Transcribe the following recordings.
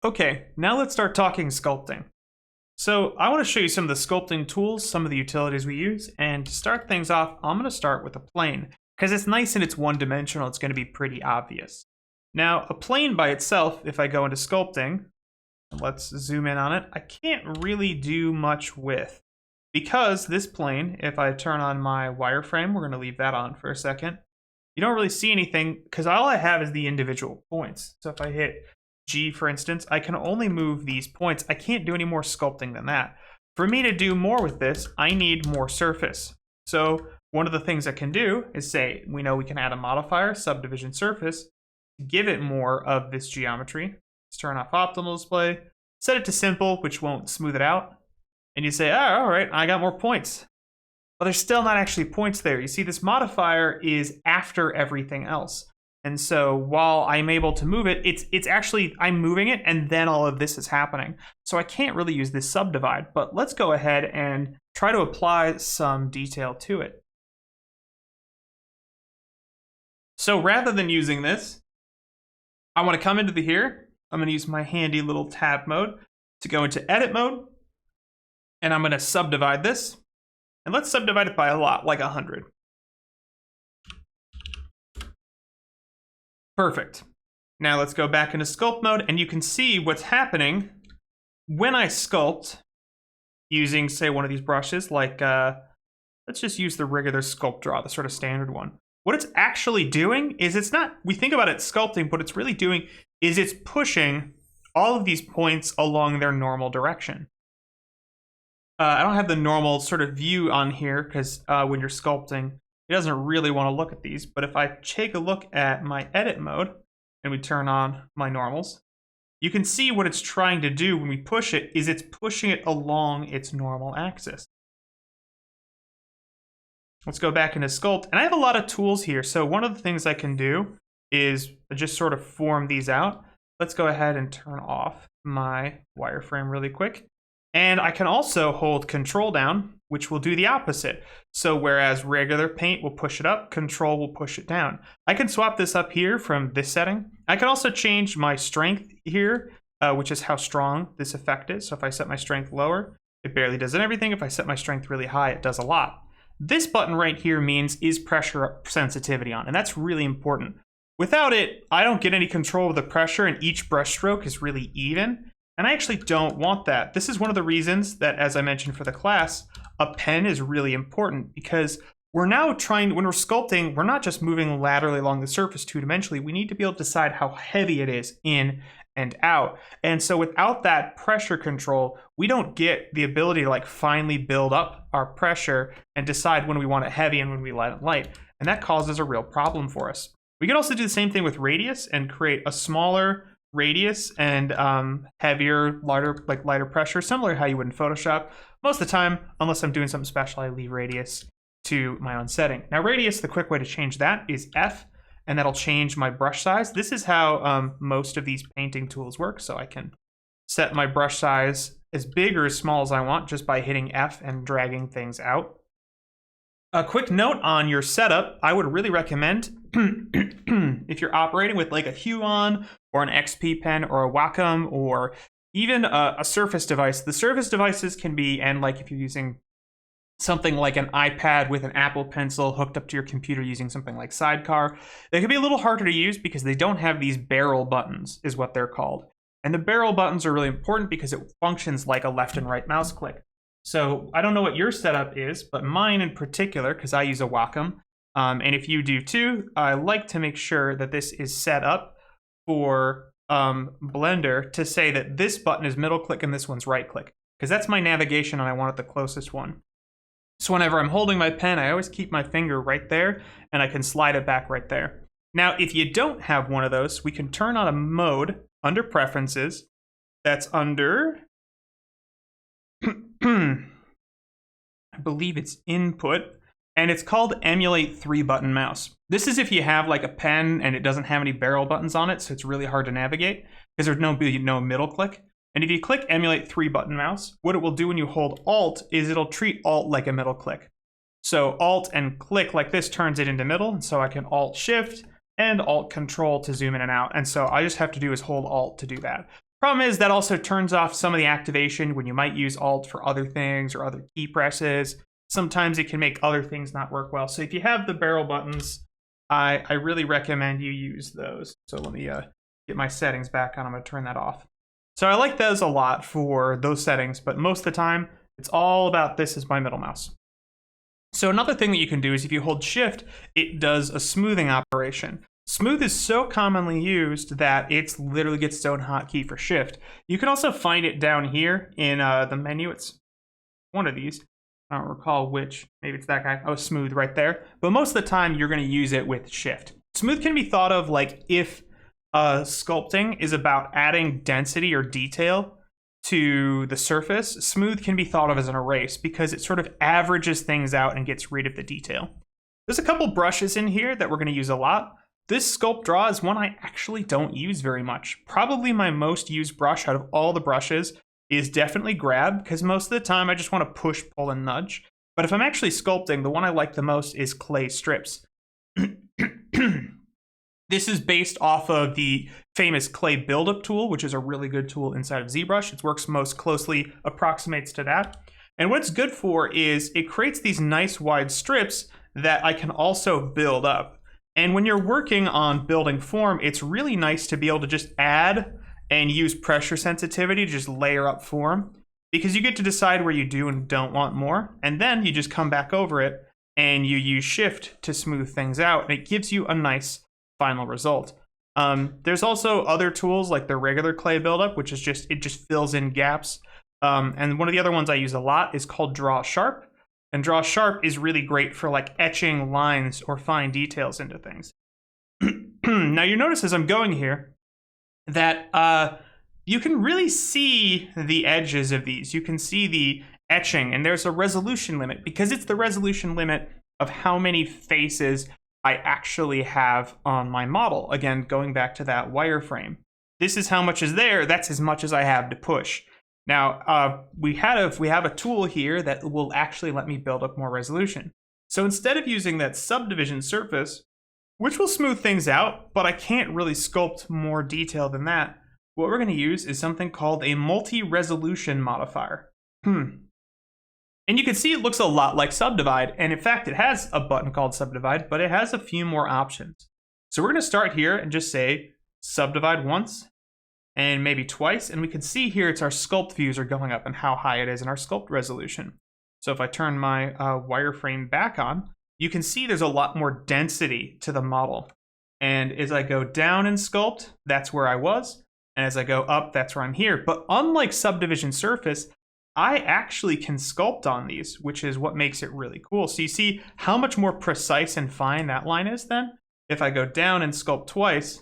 Okay, now let's start talking sculpting. So I want to show you some of the sculpting tools, some of the utilities we use, and to start things off, I'm going to start with a plane, because it's nice and it's one-dimensional, it's going to be pretty obvious. Now, a plane by itself, if I go into sculpting, let's zoom in on it, I can't really do much with. Because this plane, if I turn on my wireframe, we're going to leave that on for a second, you don't really see anything, because all I have is the individual points. So if I hit G, for instance, I can only move these points. I can't do any more sculpting than that. For me to do more with this, I need more surface. So one of the things I can do is say, we know we can add a modifier, subdivision surface, to give it more of this geometry. Let's turn off optimal display, set it to simple, which won't smooth it out. And you say, oh, all right, I got more points. Well, there's still not actually points there. You see, this modifier is after everything else. And so while I'm able to move it, it's actually, I'm moving it and then all of this is happening. So I can't really use this subdivide, but let's go ahead and try to apply some detail to it. So rather than using this, I want to come into here. I'm going to use my handy little tab mode to go into edit mode. And I'm going to subdivide this. And let's subdivide it by a lot, like 100. Perfect. Now let's go back into sculpt mode, and you can see what's happening when I sculpt using, say, one of these brushes, like, let's just use the regular sculpt draw, the sort of standard one. What it's actually doing is it's not, we think about it sculpting, but it's really doing is it's pushing all of these points along their normal direction. I don't have the normal sort of view on here because when you're sculpting, it doesn't really want to look at these. But if I take a look at my edit mode and we turn on my normals, you can see what it's trying to do when we push it is it's pushing it along its normal axis. Let's go back into sculpt. And I have a lot of tools here. So one of the things I can do is just sort of form these out. Let's go ahead and turn off my wireframe really quick. And I can also hold Control down, which will do the opposite. So whereas regular paint will push it up, Control will push it down. I can swap this up here from this setting. I can also change my strength here, which is how strong this effect is. So if I set my strength lower, it barely does everything. If I set my strength really high, it does a lot. This button right here means is pressure sensitivity on, and that's really important. Without it, I don't get any control of the pressure, and each brush stroke is really even. And I actually don't want that. This is one of the reasons that, as I mentioned for the class, a pen is really important, because we're now trying, when we're sculpting, we're not just moving laterally along the surface two-dimensionally. We need to be able to decide how heavy it is in and out. And so without that pressure control, we don't get the ability to like finally build up our pressure and decide when we want it heavy and when we let it light. And that causes a real problem for us. We can also do the same thing with radius and create a smaller radius and heavier, lighter pressure, similar to how you would in Photoshop. Most of the time, unless I'm doing something special, I leave radius to my own setting. Now radius, the quick way to change that is F, and that'll change my brush size. This is how most of these painting tools work. So I can set my brush size as big or as small as I want just by hitting F and dragging things out. A quick note on your setup, I would really recommend if you're operating with like a Huon or an XP pen or a Wacom or even a Surface device. The Surface devices can be, and like if you're using something like an iPad with an Apple Pencil hooked up to your computer using something like Sidecar, they can be a little harder to use because they don't have these barrel buttons, is what they're called. And the barrel buttons are really important because it functions like a left and right mouse click. So I don't know what your setup is, but mine in particular, because I use a Wacom, and if you do too, I like to make sure that this is set up for Blender to say that this button is middle click and this one's right click, because that's my navigation and I want it the closest one. So whenever I'm holding my pen, I always keep my finger right there and I can slide it back right there. Now, if you don't have one of those, we can turn on a mode under preferences that's under I believe it's input, and it's called emulate 3-button mouse. This is if you have like a pen and it doesn't have any barrel buttons on it, so it's really hard to navigate because there's no middle click. And if you click emulate 3-button mouse, what it will do when you hold Alt is it'll treat Alt like a middle click. So Alt and click like this turns it into middle, and so I can Alt Shift and Alt Control to zoom in and out. And so I just have to do is hold Alt to do that. Problem is that also turns off some of the activation when you might use Alt for other things or other key presses. Sometimes it can make other things not work well. So if you have the barrel buttons, I really recommend you use those. So let me get my settings back on. I'm going to turn that off. So I like those a lot for those settings, but most of the time, it's all about this as my middle mouse. So another thing that you can do is if you hold Shift, it does a smoothing operation. Smooth is so commonly used that it literally gets its own hotkey for Shift. You can also find it down here in the menu. It's one of these. I don't recall which. Maybe it's that guy. Oh, Smooth right there. But most of the time, you're going to use it with Shift. Smooth can be thought of like if sculpting is about adding density or detail to the surface. Smooth can be thought of as an erase because it sort of averages things out and gets rid of the detail. There's a couple brushes in here that we're going to use a lot. This Sculpt Draw is one I actually don't use very much. Probably my most used brush out of all the brushes is definitely Grab, because most of the time I just want to push, pull, and nudge. But if I'm actually sculpting, the one I like the most is Clay Strips. This is based off of the famous Clay Buildup tool, which is a really good tool inside of ZBrush. It works most closely, approximates to that. And what it's good for is it creates these nice wide strips that I can also build up. And when you're working on building form, it's really nice to be able to just add and use pressure sensitivity to just layer up form, because you get to decide where you do and don't want more. And then you just come back over it and you use Shift to smooth things out, and it gives you a nice final result. There's also other tools like the regular clay buildup, which is just fills in gaps. And one of the other ones I use a lot is called Draw Sharp. And Draw Sharp is really great for like etching lines or fine details into things. Now you notice as I'm going here that you can really see the edges of these. You can see the etching, and there's a resolution limit because it's the resolution limit of how many faces I actually have on my model. Again, going back to that wireframe. This is how much is there. That's as much as I have to push. Now, we have a tool here that will actually let me build up more resolution. So instead of using that subdivision surface, which will smooth things out, but I can't really sculpt more detail than that, what we're going to use is something called a multi-resolution modifier. And you can see it looks a lot like Subdivide, and in fact, it has a button called Subdivide, but it has a few more options. So we're going to start here and just say Subdivide once, and maybe twice, and we can see here it's our sculpt views are going up and how high it is in our sculpt resolution. So if I turn my wireframe back on, you can see there's a lot more density to the model. And as I go down in sculpt, that's where I was, and as I go up, that's where I'm here. But unlike subdivision surface, I actually can sculpt on these, which is what makes it really cool. So you see how much more precise and fine that line is then? If I go down and sculpt twice,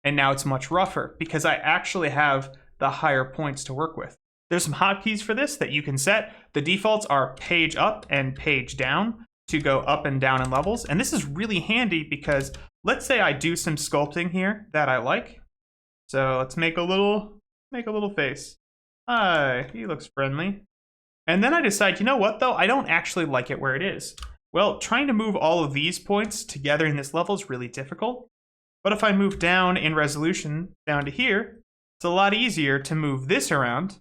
and now it's much rougher because I actually have the higher points to work with. There's some hotkeys for this that you can set. The defaults are page up and page down to go up and down in levels. And this is really handy because let's say I do some sculpting here that I like. So let's make a little face. Hi, he looks friendly. And then I decide, you know what though? I don't actually like it where it is. Well, trying to move all of these points together in this level is really difficult. But if I move down in resolution down to here, it's a lot easier to move this around.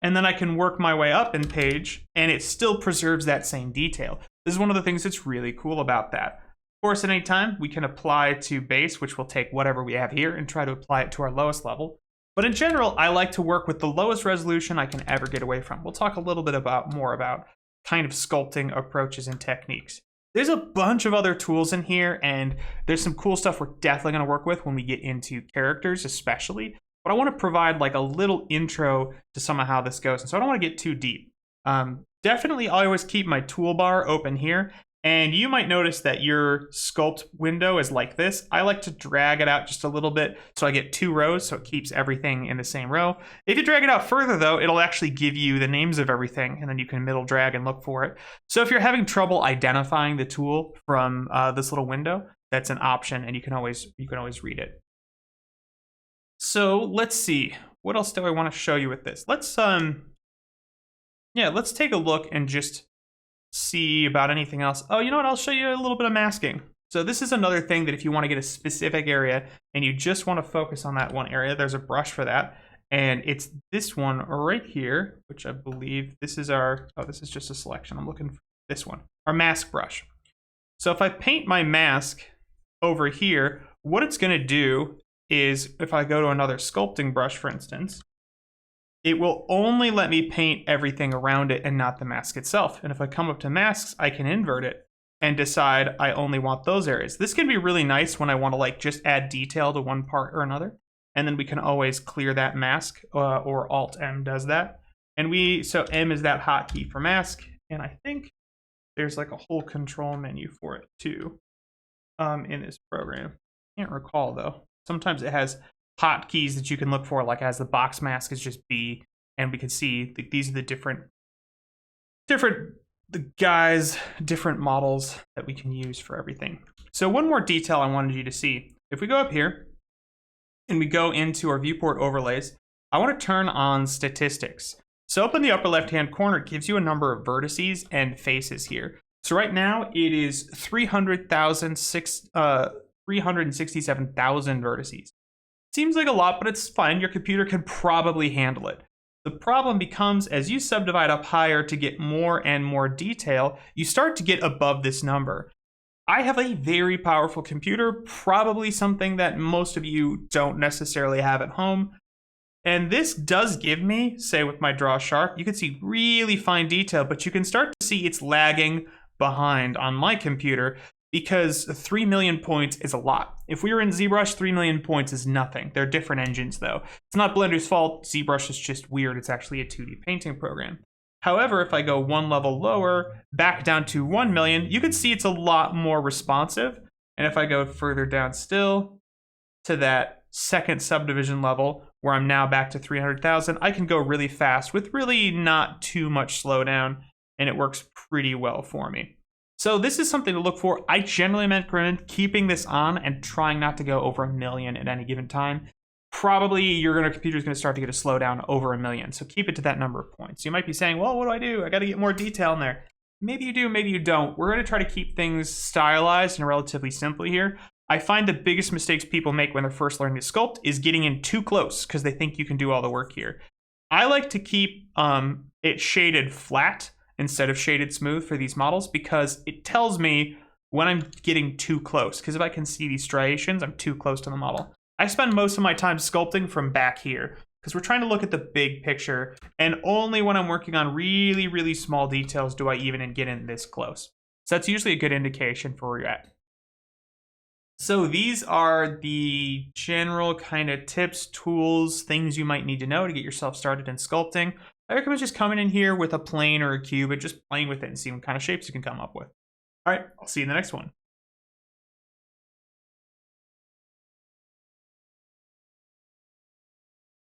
And then I can work my way up in page, and it still preserves that same detail. This is one of the things that's really cool about that. Of course, at any time, we can apply to base, which will take whatever we have here and try to apply it to our lowest level. But in general, I like to work with the lowest resolution I can ever get away from. We'll talk a little bit more about kind of sculpting approaches and techniques. There's a bunch of other tools in here, and there's some cool stuff we're definitely going to work with when we get into characters especially. But I want to provide like a little intro to some of how this goes, and so I don't want to get too deep. Definitely, I always keep my toolbar open here, and you might notice that your sculpt window is like this. I like to drag it out just a little bit so I get 2 rows, so it keeps everything in the same row. If you drag it out further, though, it'll actually give you the names of everything, and then you can middle drag and look for it. So if you're having trouble identifying the tool from this little window, that's an option, and you can always read it. So let's see, what else do I want to show you with this? Let's take a look and just see about anything else. Oh, you know what? I'll show you a little bit of masking. So this is another thing that if you want to get a specific area and you just want to focus on that one area, there's a brush for that. And it's this one right here, which I believe this is our, oh, this is just a selection. I'm looking for this one, our mask brush. So if I paint my mask over here, what it's going to do is if I go to another sculpting brush, for instance, it will only let me paint everything around it and not the mask itself. And if I come up to masks, I can invert it and decide I only want those areas. This can be really nice when I want to like just add detail to one part or another. And then we can always clear that mask, or Alt-M does that. And so M is that hotkey for mask. And I think there's like a whole control menu for it too in this program. Can't recall though. Sometimes it has hotkeys that you can look for, like as the box mask is just B, and we can see these are the different different models that we can use for everything. So one more detail I wanted you to see. If we go up here and we go into our viewport overlays, I want to turn on statistics. So up in the upper left-hand corner, it gives you a number of vertices and faces here. So right now it is 367,000 vertices. Seems like a lot, but it's fine. Your computer can probably handle it. The problem becomes as you subdivide up higher to get more and more detail, you start to get above this number. I have a very powerful computer, probably something that most of you don't necessarily have at home. And this does give me, say with my Draw Sharp, you can see really fine detail, but you can start to see it's lagging behind on my computer because 3 million points is a lot. If we were in ZBrush, 3 million points is nothing. They're different engines though. It's not Blender's fault. ZBrush is just weird. It's actually a 2D painting program. However, if I go one level lower, back down to 1 million, you can see it's a lot more responsive. And if I go further down still to that second subdivision level, where I'm now back to 300,000, I can go really fast with really not too much slowdown, and it works pretty well for me. So this is something to look for. I generally recommend keeping this on and trying not to go over 1 million at any given time. Probably your computer is going to start to get a slowdown over 1 million, so keep it to that number of points. You might be saying, well, what do? I got to get more detail in there. Maybe you do, maybe you don't. We're going to try to keep things stylized and relatively simple here. I find the biggest mistakes people make when they're first learning to sculpt is getting in too close because they think you can do all the work here. I like to keep it shaded flat instead of shaded smooth for these models because it tells me when I'm getting too close. Because if I can see these striations, I'm too close to the model. I spend most of my time sculpting from back here because we're trying to look at the big picture, and only when I'm working on really, really small details do I even get in this close. So that's usually a good indication for where you're at. So these are the general kind of tips, tools, things you might need to know to get yourself started in sculpting. I recommend just coming in here with a plane or a cube and just playing with it and seeing what kind of shapes you can come up with. All right, I'll see you in the next one.